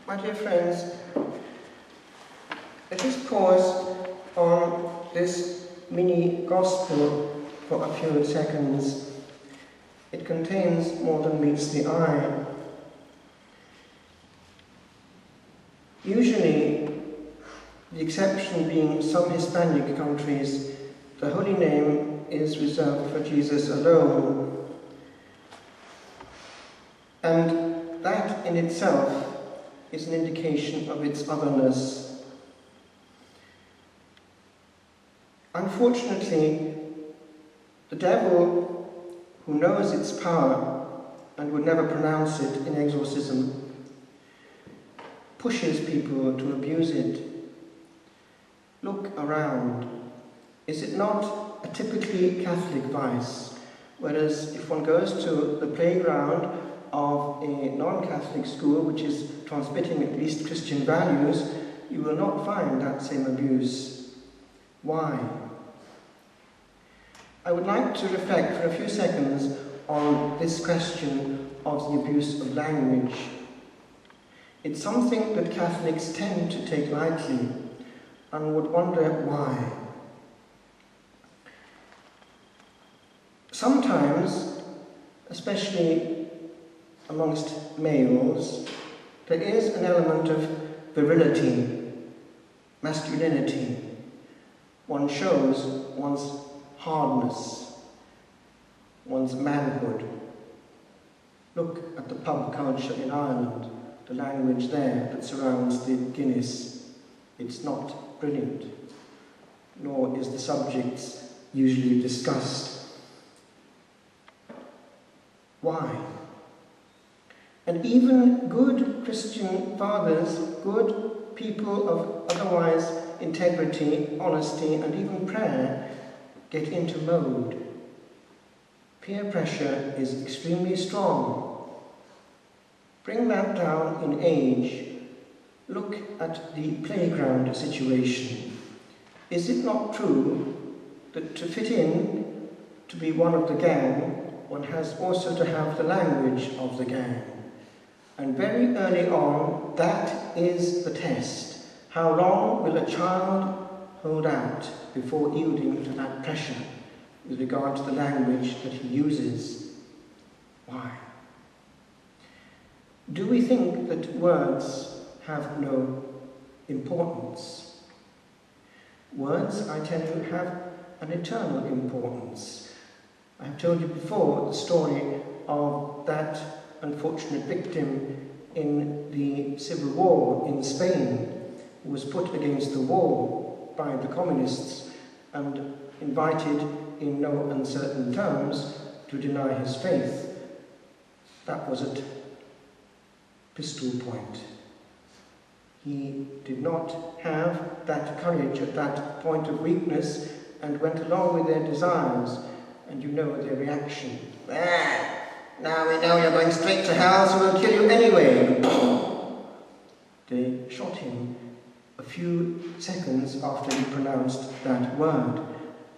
My dear friends, let us pause on this mini gospel for a few seconds. It contains more than meets the eye. Usually, the exception being some Hispanic countries, the Holy Name is reserved for Jesus alone. And that in itself is an indication of its otherness. Unfortunately, the devil, who knows its power and would never pronounce it in exorcism, pushes people to abuse it. Look around. Is it not a typically Catholic vice? Whereas if one goes to the playground of a non-Catholic school which is transmitting at least Christian values, you will not find that same abuse. Why? I would like to reflect for a few seconds on this question of the abuse of language. It's something that Catholics tend to take lightly and would wonder why. Sometimes, especially amongst males, there is an element of virility, masculinity. One shows one's hardness, one's manhood. Look at the pub culture in Ireland, the language there that surrounds the Guinness. It's not brilliant, nor is the subjects usually discussed. Why? And even good Christian fathers, good people of otherwise integrity, honesty, and even prayer get into mode. Peer pressure is extremely strong. Bring that down in age. Look at the playground situation. Is it not true that to fit in, to be one of the gang, one has also to have the language of the gang? And very early on, that is the test. How long will a child hold out before yielding to that pressure with regard to the language that he uses? Why? Do we think that words have no importance? Words, I tell you, have an eternal importance. I have told you before the story of that unfortunate victim in the civil war in Spain, who was put against the wall by the communists and invited in no uncertain terms to deny his faith. That was at pistol point. He did not have that courage at that point of weakness and went along with their desires, and you know their reaction. Now we know you're going straight to hell, so we'll kill you anyway. They shot him a few seconds after he pronounced that word.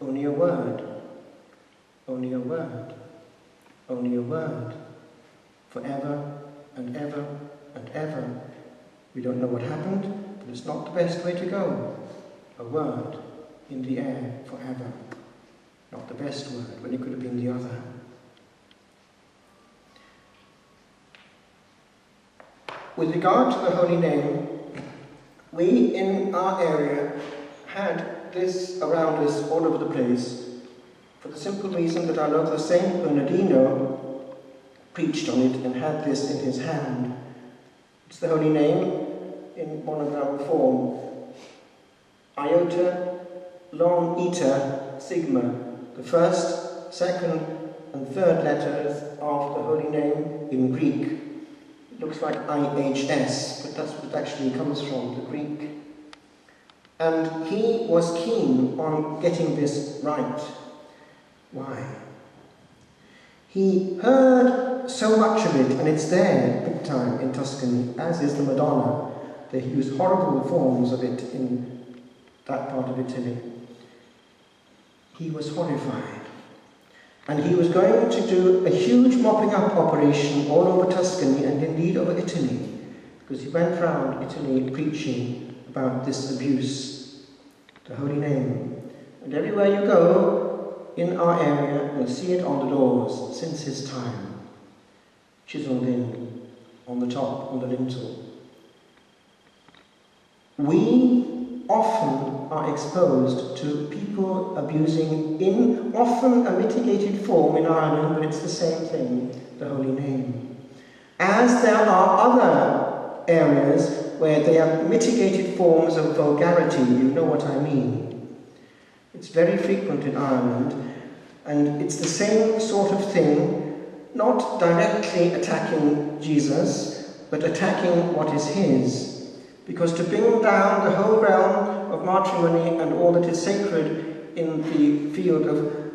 Only a word. Only a word. Only a word. Forever and ever and ever. We don't know what happened, but it's not the best way to go. A word in the air forever. Not the best word, when it could have been the other. With regard to the Holy Name, we in our area had this around us all over the place for the simple reason that our local Saint Bernardino preached on it and had this in his hand. It's the Holy Name in monogram form. Iota, long eta, sigma, the first, second, and third letters of the Holy Name in Greek. It looks like IHS, but that's what it actually comes from, the Greek. And he was keen on getting this right. Why? He heard so much of it, and it's there big time in Tuscany, as is the Madonna. They use horrible forms of it in that part of Italy. He was horrified. And he was going to do a huge mopping up operation all over Tuscany and indeed over Italy, because he went round Italy preaching about this abuse, the holy name. And everywhere you go in our area, you'll see it on the doors since his time, chiselled in on the top, on the lintel. We often are exposed to people abusing in often a mitigated form in Ireland, but it's the same thing, the holy name. As there are other areas where they have mitigated forms of vulgarity, you know what I mean. It's very frequent in Ireland, and it's the same sort of thing, not directly attacking Jesus, but attacking what is his. Because to bring down the whole realm of matrimony and all that is sacred in the field of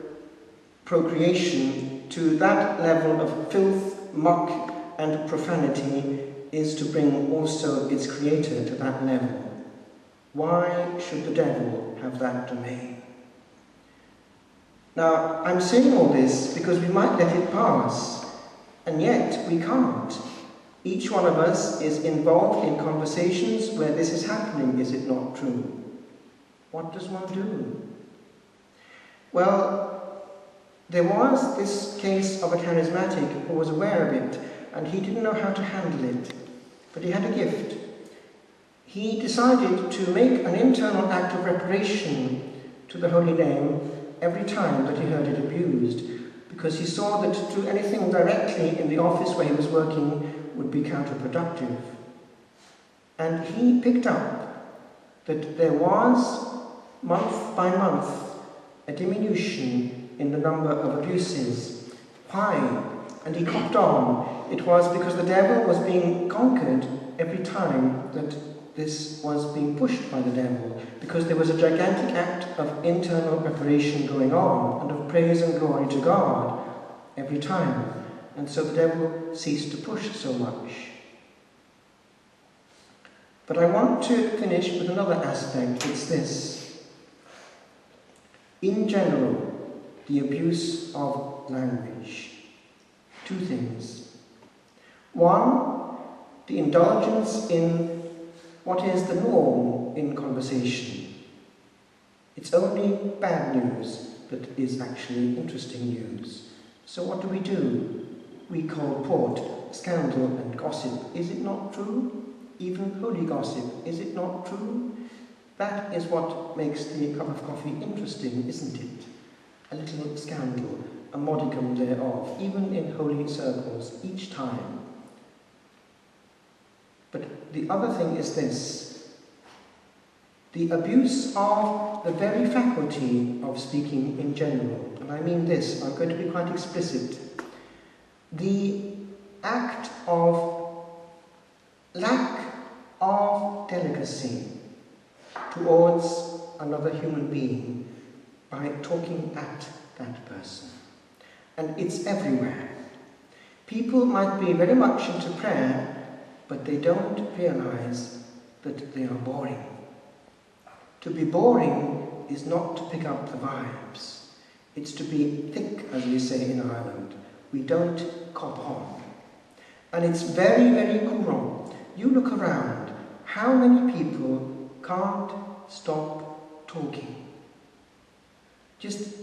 procreation to that level of filth, muck, and profanity is to bring also its creator to that level. Why should the devil have that domain? Now, I'm saying all this because we might let it pass, and yet we can't. Each one of us is involved in conversations where this is happening, is it not true? What does one do? Well, there was this case of a charismatic who was aware of it, and he didn't know how to handle it, but he had a gift. He decided to make an internal act of reparation to the holy name every time that he heard it abused, because he saw that to do anything directly in the office where he was working would be counterproductive. And he picked up that there was, month by month, a diminution in the number of abuses. Why? And he copped on. It was because the devil was being conquered every time that this was being pushed by the devil, because there was a gigantic act of internal reparation going on, and of praise and glory to God every time. And so the devil ceased to push so much. But I want to finish with another aspect. It's this. In general, the abuse of language. Two things. One, the indulgence in what is the norm in conversation. It's only bad news that is actually interesting news. So what do? We call port, scandal and gossip. Is it not true? Even holy gossip. Is it not true? That is what makes the cup of coffee interesting, isn't it? A little scandal, a modicum thereof, even in holy circles, each time. But the other thing is this. The abuse of the very faculty of speaking in general. And I mean this, I'm going to be quite explicit. The act of lack of delicacy towards another human being by talking at that person. And it's everywhere. People might be very much into prayer, but they don't realize that they are boring. To be boring is not to pick up the vibes. It's to be thick, as we say in Ireland. We don't cop on. And it's very, very courant. You look around, how many people can't stop talking? Just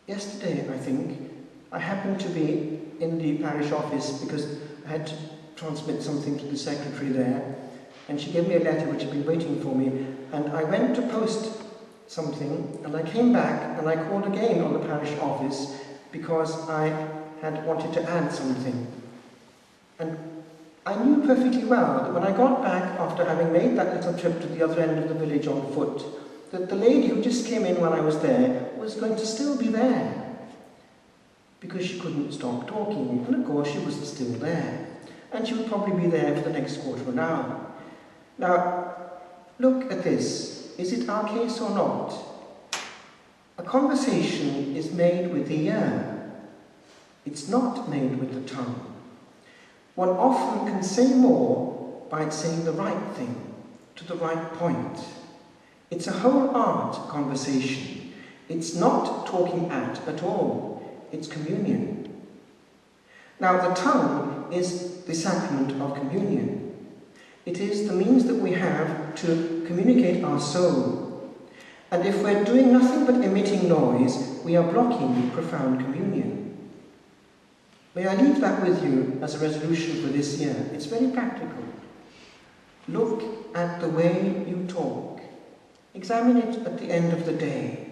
yesterday, I think, I happened to be in the parish office because I had to transmit something to the secretary there, and she gave me a letter which had been waiting for me, and I went to post something, and I came back and I called again on the parish office because I had wanted to add something. And I knew perfectly well that when I got back after having made that little trip to the other end of the village on foot, that the lady who just came in when I was there was going to still be there, because she couldn't stop talking, and of course she was still there, and she would probably be there for the next quarter of an hour. Now, look at this. Is it our case or not? A conversation is made with the ear. It's not made with the tongue. One often can say more by saying the right thing, to the right point. It's a whole art, conversation. It's not talking at all. It's communion. Now, the tongue is the sacrament of communion. It is the means that we have to communicate our soul. And if we're doing nothing but emitting noise, we are blocking profound communion. May I leave that with you as a resolution for this year. It's very practical. Look at the way you talk. Examine it at the end of the day.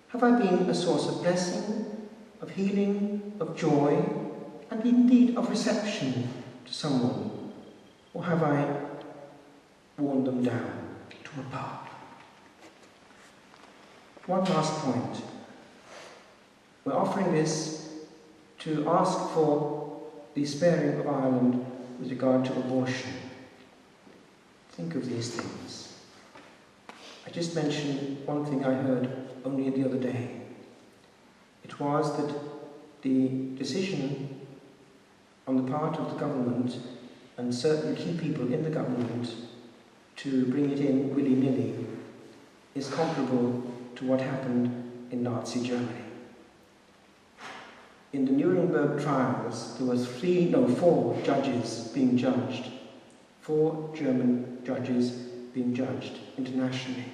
Have I been a source of blessing, of healing, of joy, and indeed of reception to someone? Or have I worn them down to a pulp? One last point. We're offering this to ask for the sparing of Ireland with regard to abortion. Think of these things. I just mentioned one thing I heard only the other day. It was that the decision on the part of the government and certain key people in the government to bring it in willy-nilly is comparable to what happened in Nazi Germany. In the Nuremberg trials, there were 4 judges being judged. 4 German judges being judged internationally.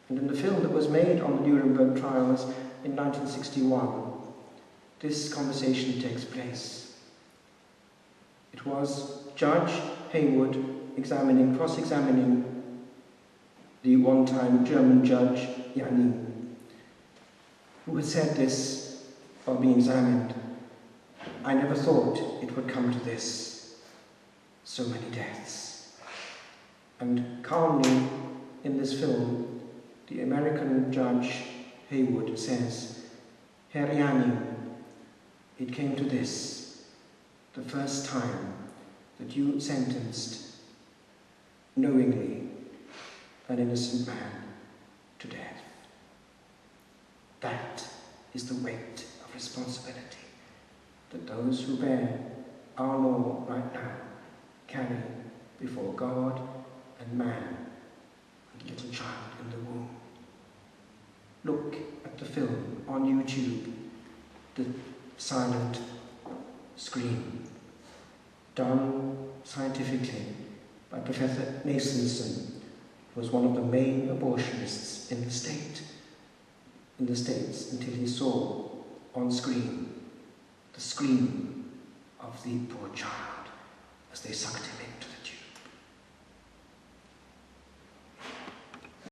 And in the film that was made on the Nuremberg trials in 1961, this conversation takes place. It was Judge Haywood cross-examining the one-time German judge, Janine, who had said this while being examined: "I never thought it would come to this. So many deaths." And calmly, in this film, the American judge Haywood says, "Herr Janine, it came to this, the first time that you sentenced knowingly an innocent man to death. That is the weight of responsibility that those who bear our law right now carry before God and man and the little child in the womb." Look at the film on YouTube, The Silent Scream, done scientifically by Professor Nasonson, who was one of the main abortionists in the States until he saw on screen the scream of the poor child as they sucked him into the